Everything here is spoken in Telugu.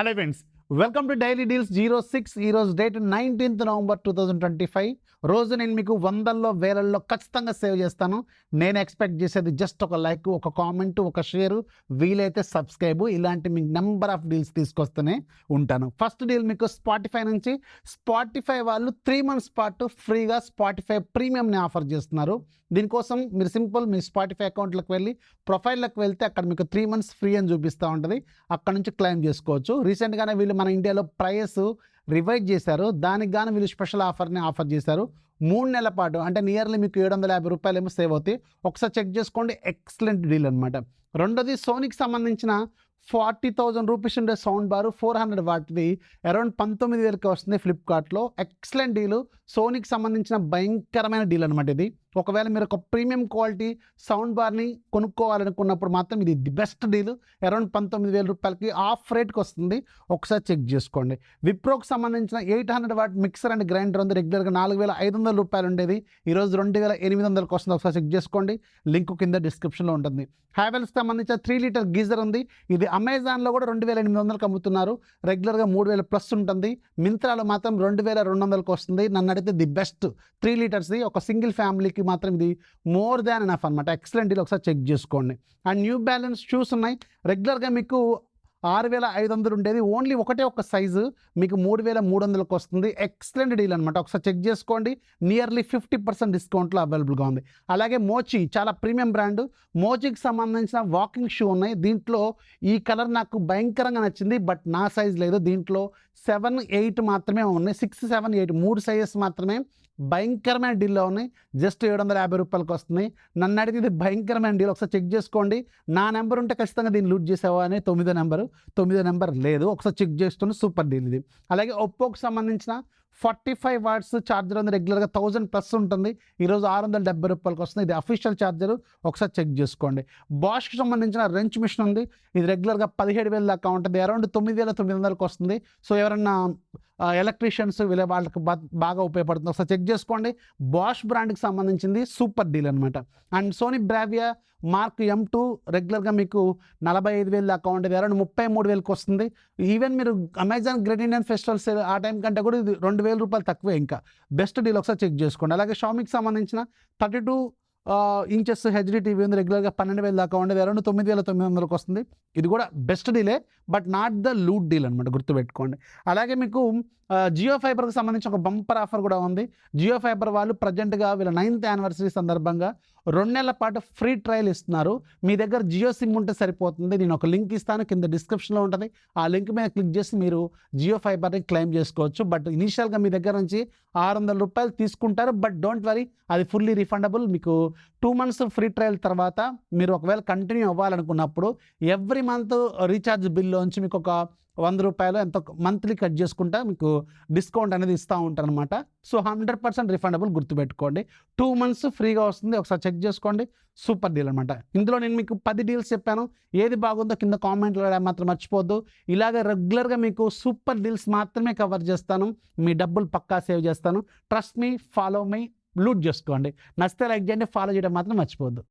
Hello friends, welcome to daily deals 06. ఈరోజు డేట్ 19th November 2025. రోజు నేను మీకు వందల్లో వేలల్లో ఖచ్చితంగా సేవ్ చేస్తాను. నేను ఎక్స్పెక్ట్ చేసేది జస్ట్ ఒక లైక్, ఒక కామెంట్, ఒక షేరు, వీలైతే సబ్స్క్రైబ్. ఇలాంటి మీకు నెంబర్ ఆఫ్ డీల్స్ తీసుకొస్తూనే ఉంటాను. ఫస్ట్ డీల్ మీకు స్పాటిఫై నుంచి. స్పాటిఫై వాళ్ళు 3 months పాటు ఫ్రీగా స్పాటిఫై ప్రీమియంని ఆఫర్ చేస్తున్నారు. దీనికోసం మీరు సింపుల్ మీ స్పాటిఫై అకౌంట్లోకి వెళ్ళి ప్రొఫైల్లోకి వెళ్తే అక్కడ మీకు 3 months ఫ్రీ అని చూపిస్తూ ఉంటుంది. అక్కడ నుంచి క్లెయిమ్ చేసుకోవచ్చు. రీసెంట్గానే వీళ్ళు మన ఇండియాలో ప్రైస్ రివైజ్ చేశారు. దానికి గాను వీళ్ళు స్పెషల్ ఆఫర్ని ఆఫర్ చేశారు. 3 నెలల పాటు అంటే నియర్లీ మీకు 750 రూపాయలు ఏమో సేవ్ అవుతాయి. ఒకసారి చెక్ చేసుకోండి. ఎక్సలెంట్ డీల్ అనమాట. రెండోది సోనీకి సంబంధించిన 40,000 రూపీస్ ఉండే సౌండ్ బారు 400 వాట్ది అరౌండ్ 19,000కి వస్తుంది ఫ్లిప్కార్ట్లో. Excellent deal. సోనీకి సంబంధించిన భయంకరమైన డీల్ అనమాట ఇది. ఒకవేళ మీరు ఒక ప్రీమియం క్వాలిటీ సౌండ్ బార్ని కొనుక్కోవాలనుకున్నప్పుడు మాత్రం ఇది ది బెస్ట్ డీల్. అరౌండ్ 19,000 రూపాయలకి ఆఫ్ రేట్కి వస్తుంది. ఒకసారి చెక్ చేసుకోండి. విప్రోకి సంబంధించిన 800 వాట్ మిక్సర్ అండ్ గ్రైండర్ ఉంది. రెగ్యులర్గా 4,500 రూపాయలు ఉండేది. ఈరోజు 2,800కి వస్తుంది. ఒకసారి చెక్ చేసుకోండి. లింక్ కింద డిస్క్రిప్షన్లో ఉంటుంది. హ్యావెల్స్కి సంబంధించిన 3 లీటర్ గీజర్ ఉంది. ఇది అమెజాన్లో కూడా 2,800కి అమ్ముతున్నారు. రెగ్యులర్గా 3,000 ప్లస్ ఉంటుంది. మింత్రాలో మాత్రం 2,200కి వస్తుంది. నన్ను అడిగితే ది బెస్ట్ 3 లీటర్స్ది. ఒక సింగిల్ ఫ్యామిలీకి మాత్రం ఇది మోర్ దాన్ ఎనఫ్ అనమాట. Excellent deal. ఒకసారి చెక్ చేసుకోండి. అండ్ న్యూ బ్యాలెన్స్ షూస్ ఉన్నాయి. రెగ్యులర్గా మీకు 6,500 ఉండేది. ఓన్లీ ఒకటే ఒక సైజు మీకు 3,300కి వస్తుంది. ఎక్సలెంట్ డీల్ అనమాట. ఒకసారి చెక్ చేసుకోండి. నియర్లీ 50% డిస్కౌంట్లో అవైలబుల్గా ఉంది. అలాగే మోచి చాలా ప్రీమియం బ్రాండ్. మోచికి సంబంధించిన వాకింగ్ షూ ఉన్నాయి. దీంట్లో ఈ కలర్ నాకు భయంకరంగా నచ్చింది. బట్ నా సైజ్ లేదు. దీంట్లో 7, 8 మాత్రమే ఉన్నాయి. 6, 7, 8 3 సైజెస్ మాత్రమే. భయంకరమైన డీల్లో ఉన్నాయి. జస్ట్ 750 రూపాయలకి వస్తుంది. నన్ను అడిగితే ఇది భయంకరమైన డీల్. ఒకసారి చెక్ చేసుకోండి. నా నెంబర్ ఉంటే ఖచ్చితంగా దీన్ని లూట్ చేసావా అని 9 నెంబర్ లేదు. ఒకసారి చెక్ చేస్తున్న సూపర్ డీల్ ఇది. అలాగే ఒప్పోకి సంబంధించిన 45 వాట్స్ ఛార్జర్ ఉంది. రెగ్యులర్గా 1000 ప్లస్ ఉంటుంది. ఈరోజు 670 రూపాయలకి వస్తుంది. ఇది అఫీషియల్ ఛార్జర్. ఒకసారి చెక్ చేసుకోండి. బాష్కి సంబంధించిన రెంచ్ మిషన్ ఉంది. ఇది రెగ్యులర్గా 17,000 దాకా ఉంటుంది. అరౌండ్ 9,900కి వస్తుంది. సో ఎవరన్నా ఎలక్ట్రీషియన్స్ వీళ్ళ వాళ్ళకి బాగా ఉపయోగపడుతుంది. ఒకసారి చెక్ చేసుకోండి. బాష్ బ్రాండ్కి సంబంధించింది సూపర్ డీల్ అనమాట. And Sony Bravia mark M2 రెగ్యులర్గా మీకు 45,000 దాకా ఉంటుంది. అరౌండ్ 33,000కి వస్తుంది. ఈవెన్ మీరు Amazon great Indian festival sale ఆ టైం కంటే కూడా ఇది 2,000 రూపాయలు తక్కువే. ఇంకా బెస్ట్ డీల్. ఒకసారి చెక్ చేసుకోండి. అలాగే షామీకి సంబంధించిన 32 ఇంచెస్ హెచ్డి టీవీ ఉంది. రెగ్యులర్గా 12,000 దాకా ఉండేది. అరౌండ్ 9,900కి వస్తుంది. ఇది కూడా best delay, but not the loot deal అనమాట. గుర్తుపెట్టుకోండి. అలాగే మీకు జియో ఫైబర్కి సంబంధించి ఒక బంపర్ ఆఫర్ కూడా ఉంది. జియో ఫైబర్ వాళ్ళు ప్రజెంట్గా వీళ్ళ 9th యానివర్సరీ సందర్భంగా 2 నెలల పాటు ఫ్రీ ట్రయల్ ఇస్తున్నారు. మీ దగ్గర జియో సిమ్ ఉంటే సరిపోతుంది. నేను ఒక లింక్ ఇస్తాను, కింద డిస్క్రిప్షన్లో ఉంటుంది. ఆ లింక్ మీద క్లిక్ చేసి మీరు జియో ఫైబర్ని క్లెయిమ్ చేసుకోవచ్చు. బట్ ఇనీషియల్గా మీ దగ్గర నుంచి 600 రూపాయలు తీసుకుంటారు. బట్ డోంట్ వరీ, అది ఫుల్లీ రిఫండబుల్. మీకు 2 months ఫ్రీ ట్రయల్ తర్వాత మీరు ఒకవేళ కంటిన్యూ అవ్వాలనుకున్నప్పుడు ఎవ్రీ మంత్ రీఛార్జ్ బిల్లోంచి మీకు ఒక 100 రూపాయలు ఎంతో మంత్లీ కట్ చేసుకుంటా మీకు డిస్కౌంట్ అనేది ఇస్తూ ఉంటారు అనమాట. So 100% refundable. గుర్తుపెట్టుకోండి. 2 months ఫ్రీగా వస్తుంది. ఒకసారి చెక్ చేసుకోండి. సూపర్ డీల్ అనమాట. ఇందులో నేను మీకు 10 డీల్స్ చెప్పాను. ఏది బాగుందో కింద కామెంట్లో మాత్రం మర్చిపోద్దు. ఇలాగే రెగ్యులర్గా మీకు సూపర్ డీల్స్ మాత్రమే కవర్ చేస్తాను. మీ డబ్బులు పక్కా సేవ్ చేస్తాను. Trust me, follow me, loot చేసుకోండి. నచ్చితే లైక్ చేయండి, ఫాలో చేయడం మాత్రం మర్చిపోద్దు.